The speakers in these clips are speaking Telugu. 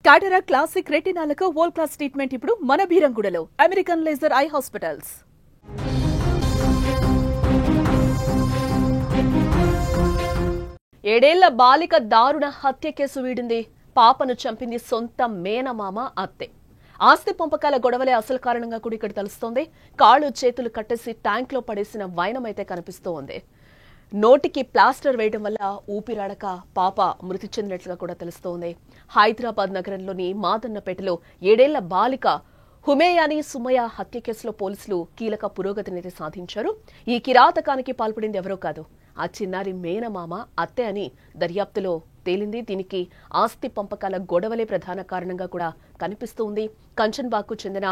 టాటరా క్లాసిక్ రెటినాలకు వరల్డ్ క్లాస్ ట్రీట్మెంట్ ఇప్పుడు మన భీరంగూడలో అమెరికన్ లేజర్ ఐ హాస్పిటల్స్. ఏడేళ్ల బాలిక దారుణ హత్య కేసు వీడింది. పాపను చంపింది సొంత మేనమామ అత్తే. ఆస్తి పంపకాల గొడవలే అసలు కారణంగా కూడా ఇక్కడ తెలుస్తోంది. కాళ్ళు చేతులు కట్టేసి ట్యాంక్ లో పడేసిన వైనమైతే కనిపిస్తోంది. నోటికి ప్లాస్టర్ వేయడం వల్ల ఊపిరాడక పాప మృతి చెందినట్లుగా కూడా తెలుస్తోంది. హైదరాబాద్ నగరంలోని మాదన్నపేటలో 7 ఏళ్ల బాలిక హుమేయాని సుమయ్య హత్య కేసులో పోలీసులు కీలక పురోగతిని సాధించారు. ఈ కిరాతకానికి పాల్పడింది ఎవరో కాదు, ఆ చిన్నారి మేనమామ అత్తే అని దర్యాప్తులో తేలింది. దీనికి ఆస్తి పంపకాల గొడవలే ప్రధాన కారణంగా కూడా కనిపిస్తోంది. కంచన్బాగ్కు చెందిన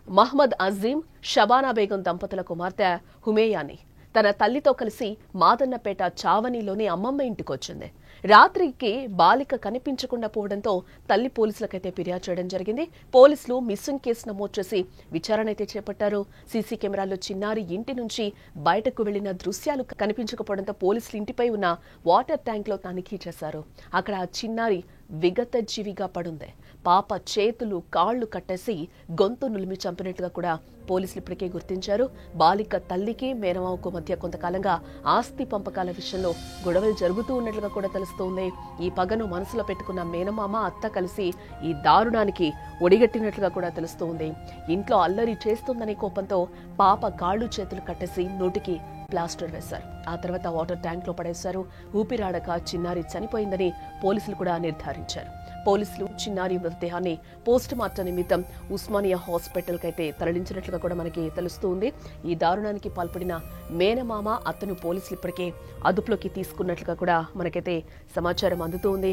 మహ్మద్ అజీం, షబానా బేగం దంపతుల కుమార్తె హుమేయాని తన తల్లితో కలిసి మాదన్నపేట చావనిలోని అమ్మమ్మ ఇంటికొచ్చింది. రాత్రికి బాలిక కనిపించకుండా పోవడంతో తల్లి పోలీసులకైతే ఫిర్యాదు చేయడం జరిగింది. పోలీసులు మిస్సింగ్ కేసు నమోదు చేసి విచారణ అయితే చేపట్టారు. సీసీ కెమెరాల్లో చిన్నారి ఇంటి నుంచి బయటకు వెళ్లిన దృశ్యాలు కనిపించకపోవడంతో పోలీసులు ఇంటిపై ఉన్న వాటర్ ట్యాంక్ లో తనిఖీ చేశారు. అక్కడ ఆ చిన్నారి విగత జీవిగా పడుంది. పాప చేతులు కాళ్లు కట్టేసి గొంతు నులిమి చంపినట్టుగా కూడా పోలీసులు ఇప్పటికే గుర్తించారు. బాలిక తల్లికి మేనమామకు మధ్య కొంతకాలంగా ఆస్తి పంపకాల విషయంలో గొడవలు జరుగుతూ ఉన్నట్లుగా కూడా తెలుస్తోంది. ఈ పగను మనసులో పెట్టుకున్న మేనమామ అత్త కలిసి ఈ దారుణానికి ఒడిగట్టినట్లుగా కూడా తెలుస్తోంది. ఇంట్లో అల్లరి చేస్తుందనే కోపంతో పాప కాళ్లు చేతులు కట్టేసి నోటికి ప్లాస్టర్ వేశారు. ఆ తర్వాత వాటర్ ట్యాంక్ లో పడేశారు. ఊపిరాడక చిన్నారి చనిపోయిందని పోలీసులు కూడా నిర్ధారించారు. పోలీసులు చిన్నారి మృతదేహాన్ని పోస్ట్ మార్టం నిమిత్తం ఉస్మానియా హాస్పిటల్ కైతే తరలించినట్లుగా కూడా మనకి తెలుస్తుంది. ఈ దారుణానికి పాల్పడిన మేనమామ అత్తను పోలీసులు ఇప్పటికే అదుపులోకి తీసుకున్నట్లుగా కూడా మనకైతే సమాచారం అందుతోంది.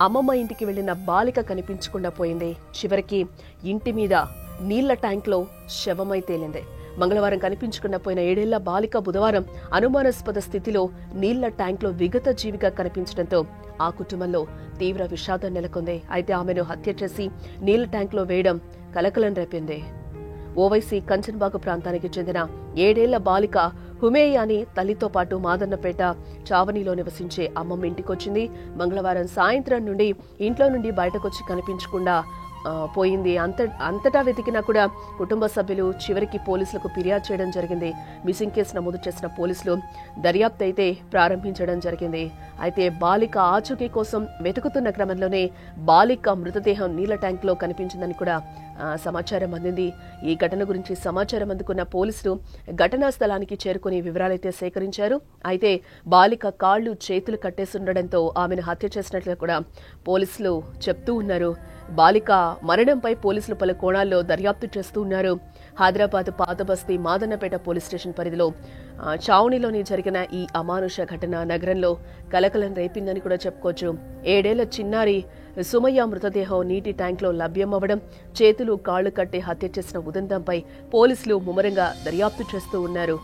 అమ్మమ్మ ఇంటికి వెళ్లిన బాలిక కనిపించకుండా పోయింది. చివరికి ఇంటి మీద నీళ్ల ట్యాంక్ లో శవమై తేలింది. మంగళవారం కనిపించకుండా పోయిన 7 ఏళ్ల బాలిక బుధవారం అనుమానాస్పద స్థితిలో నీళ్ల ట్యాంక్ లో విగత జీవిగా కనిపించడంతో ఆ కుటుంబంలో తీవ్ర విషాదం నెలకొంది. అయితే ఆమెను హత్య చేసి నీళ్ల ట్యాంక్ లో వేయడం కలకలం రేపింది. ఓవైసీ కంచన్బాగ్ ప్రాంతానికి చెందిన 7 ఏళ్ల బాలిక హుమేయాని తల్లితో పాటు మాదన్నపేట చావనిలో నివసించే అమ్మమ్మ ఇంటికొచ్చింది. మంగళవారం సాయంత్రం నుండి ఇంట్లో నుండి బయటకొచ్చి కనిపించకుండా పోయింది. అంతటా వెతికినా కూడా కుటుంబ సభ్యులు చివరికి పోలీసులకు ఫిర్యాదు చేయడం జరిగింది. మిస్సింగ్ కేసు నమోదు చేసిన పోలీసులు దర్యాప్తు అయితే ప్రారంభించడం జరిగింది. అయితే బాలిక ఆచూకీ కోసం వెతుకుతున్న క్రమంలోనే బాలిక మృతదేహం నీళ్ల ట్యాంక్ లో కనిపించిందని కూడా సమాచారం అందింది. ఈ ఘటన గురించి సమాచారం అందుకున్న పోలీసులు ఘటనా స్థలానికి చేరుకుని వివరాలైతే సేకరించారు. అయితే బాలిక కాళ్లు చేతులు కట్టేస్తుండడంతో ఆమెను హత్య చేసినట్లుగా కూడా పోలీసులు చెప్తూ ఉన్నారు. బాలిక మరణంపై పోలీసులు పలు కోణాల్లో దర్యాప్తు చేస్తూ ఉన్నారు. హైదరాబాద్ పాతబస్తీ మాదన్నపేట పోలీస్ స్టేషన్ పరిధిలో చావునిలోని జరిగిన ఈ అమానుష ఘటన నగరంలో కలకలం రేపిందని కూడా చెప్పుకోవచ్చు. 7 ఏళ్ల చిన్నారి సుమయ్య మృతదేహం నీటి ట్యాంక్ లో లభ్యమవ్వడం, చేతులు కాళ్లు కట్టి హత్య చేసిన ఉదంతంపై పోలీసులు ముమ్మరంగా దర్యాప్తు చేస్తూ ఉన్నారు.